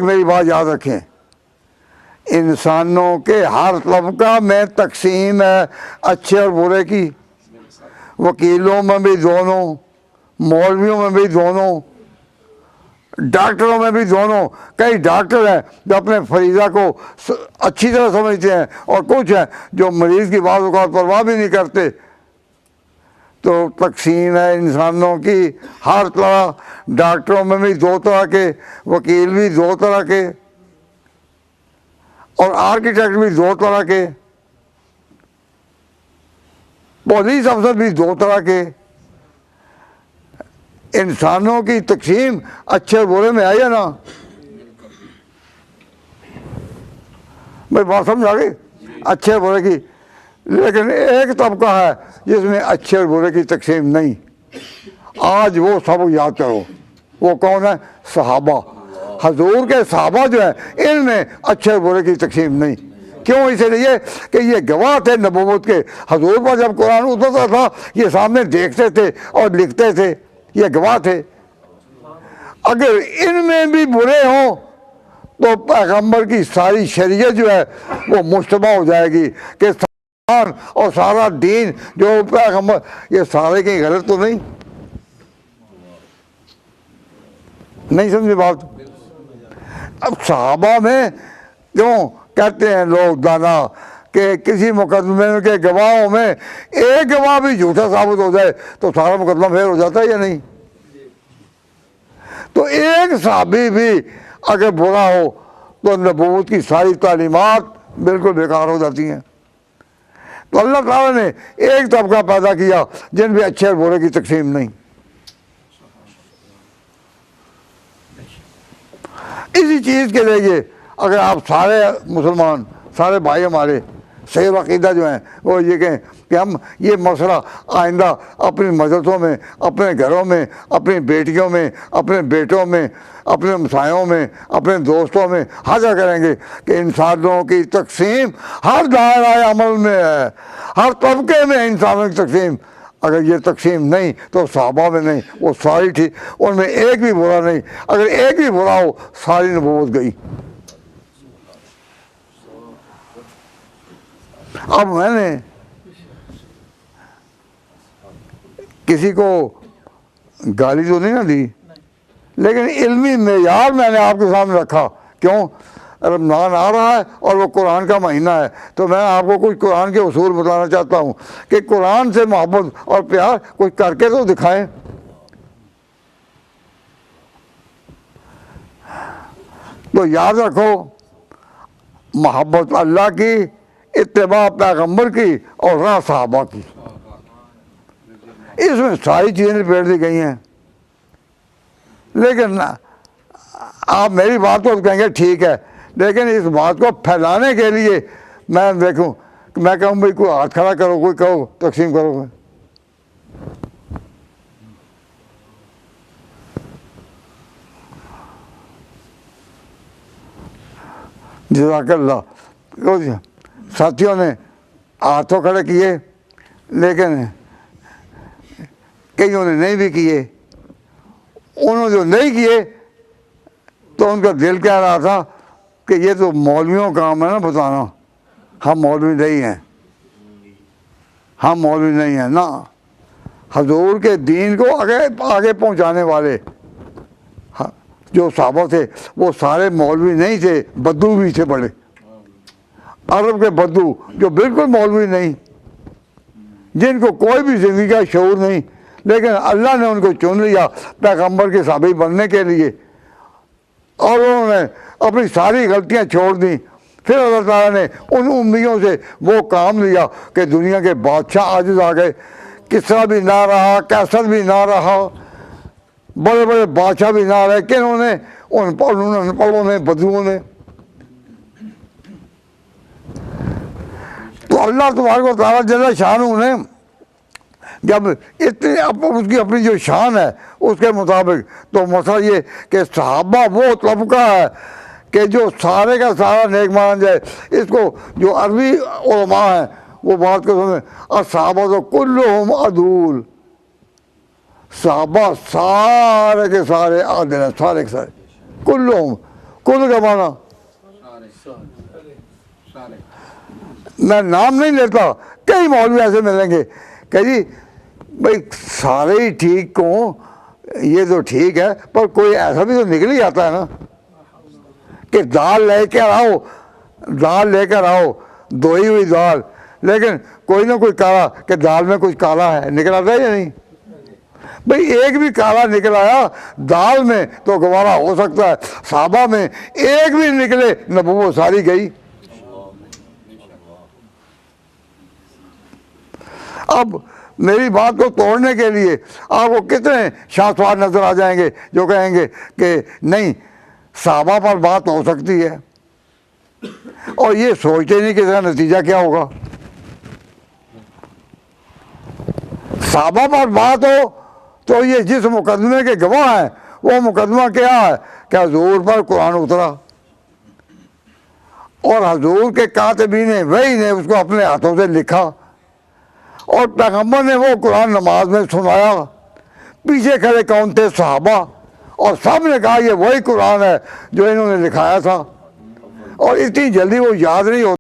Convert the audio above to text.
मेरी बात याद रखें, इंसानों के हर तबका में तकसीम है अच्छे और बुरे की। वकीलों में भी दोनों, मौलवियों में भी दोनों, डॉक्टरों में भी दोनों। कई डॉक्टर हैं जो अपने फरीजा को अच्छी तरह समझते हैं और कुछ हैं जो मरीज़ की बात का परवाह भी नहीं करते। तो तकसीम है इंसानों की हर तरह। डॉक्टरों में भी दो तरह के, वकील भी दो तरह के, और आर्किटेक्ट भी दो तरह के, पुलिस अफसर भी दो तरह के। इंसानों की तकसीम अच्छे और बुरे में आई है ना भाई, बात समझ आ गई? अच्छे बुरे की। लेकिन एक तबका है जिसमें अच्छे और बुरे की तकसीम नहीं। आज वो सब याद करो, वो कौन है? सहाबा। हजूर के सहाबा जो है इनमें अच्छे और बुरे की तकसीम नहीं। क्यों? इसलिए कि ये गवाह थे नबूवत के। हजूर पर जब कुरान उतरता था ये सामने देखते थे और लिखते थे, ये गवाह थे। अगर इनमें भी बुरे हों तो पैगंबर की सारी शरीयत जो है वो मुश्तबा हो जाएगी कि और सारा दीन जो पैगंबर, ये सारे के गलत तो नहीं समझे बात? अब सहाबा में क्यों कहते हैं लोग दाना कि किसी मुकदमे के गवाहों में एक गवाह भी झूठा साबित हो जाए तो सारा मुकदमा फेल हो जाता है या नहीं? तो एक साहबी भी अगर बुरा हो तो नबूवत की सारी तालीमात बिल्कुल बेकार हो जाती हैं। तो अल्लाह ताला ने एक तबका पैदा किया जिनमें अच्छे और बुरे की तकसीम नहीं। इसी चीज़ के लिए अगर आप सारे मुसलमान, सारे भाई हमारे सही अक़ीदा जो हैं वो ये कहें कि हम ये मसला आइंदा अपनी मदरसों में, अपने घरों में, अपनी बेटियों में, अपने बेटों में, अपने हमसायों में, अपने दोस्तों में हाजिर करेंगे कि इंसानों की तकसीम हर दायरा अमल में है, हर तबके में इंसानों की तकसीम। अगर ये तकसीम नहीं तो सहाबा में नहीं, वो सारी थी, उनमें एक भी बुरा नहीं। अगर एक भी बुरा हो सारी नबूवत गई। अब मैंने किसी को गाली तो नहीं ना दी, लेकिन इल्मी मेयार मैंने आपके सामने रखा। क्यों? रमज़ान आ रहा है और वो कुरान का महीना है, तो मैं आपको कुछ कुरान के उसूल बताना चाहता हूँ कि कुरान से मोहब्बत और प्यार कुछ करके तो दिखाएं। तो याद रखो, मोहब्बत अल्लाह की, इत्तिबा पैगंबर की और राह सहाबा की, इसमें सारी चीज़ें निपेट दी गई हैं। लेकिन आप मेरी बात को कहेंगे ठीक है, लेकिन इस बात को फैलाने के लिए मैं देखूं, मैं कहूँ भाई कोई हाथ खड़ा करो, कोई कहो तकसीम करो। जज़ाकल्लाह। साथियों ने हाथों खड़े किए, लेकिन कईयों ने नहीं भी किए। उन्होंने जो नहीं किए तो उनका दिल कह रहा था कि ये तो मौलवियों का काम है ना बताना, हम मौलवी नहीं हैं, हम मौलवी नहीं हैं ना। हजूर के दीन को आगे पहुंचाने वाले जो सहाबा थे वो सारे मौलवी नहीं थे, बद्दू भी थे बड़े। अरब के बद्दू जो बिल्कुल मौलवी नहीं, जिनको कोई भी ज़िंदगी का शऊर नहीं, लेकिन अल्लाह ने उनको चुन लिया पैगंबर के साहबी बनने के लिए, और उन्होंने अपनी सारी गलतियां छोड़ दी। फिर अल्लाह ताला ने उन उम्मियों से वो काम लिया कि दुनिया के बादशाह आजिज़ आ गए। किसरा भी ना रहा, कैसर भी ना रहा, बड़े बड़े बादशाह भी ना रहे, कि उन्होंने अनपढ़ों ने, बदुओं ने। तो अल्लाह तबारक व तआला जल्ल शानहू ने जब इतने उसकी अपनी जो शान है उसके मुताबिक, तो मसला ये कि सहाबा वो तबका है कि जो सारे का सारा नेक माना जाए। इसको जो अरबी उलमा है वो बात को सुने, और सहाबा तो कुल्लुहुम अदूल, सहाबा सारे के सारे आदिल हैं, सारे के सारे कुल्लुहुम, कुल गवाना। मैं नाम नहीं लेता, कई मौलवी ऐसे मिलेंगे कह जी भाई सारे ही ठीक हो, ये तो ठीक है, पर कोई ऐसा भी तो निकल ही आता है ना कि दाल लेकर आओ, दाल लेकर आओ, धोई हुई दाल, लेकिन कोई ना कोई काला कि दाल में कुछ काला है, निकल आता है या नहीं भाई? एक भी काला निकल आया दाल में तो गवारा हो सकता है, साहबा में एक भी निकले नबूवत सारी गई। अब मेरी बात को तोड़ने के लिए आपको कितने शास्त्रवाद नजर आ जाएंगे जो कहेंगे कि नहीं साहबा पर बात हो सकती है, और ये सोचते नहीं कि इसका नतीजा क्या होगा। साहबा पर बात हो तो ये जिस मुकदमे के गवाह हैं वो मुकदमा क्या है कि हजूर पर कुरान उतरा और हजूर के कातिबीन वही ने उसको अपने हाथों से लिखा और पैगम्बर ने वो कुरान नमाज में सुनाया। पीछे खड़े कौन थे? सहाबा, और सब ने कहा ये वही कुरान है जो इन्होंने लिखाया था, और इतनी जल्दी वो याद नहीं होता।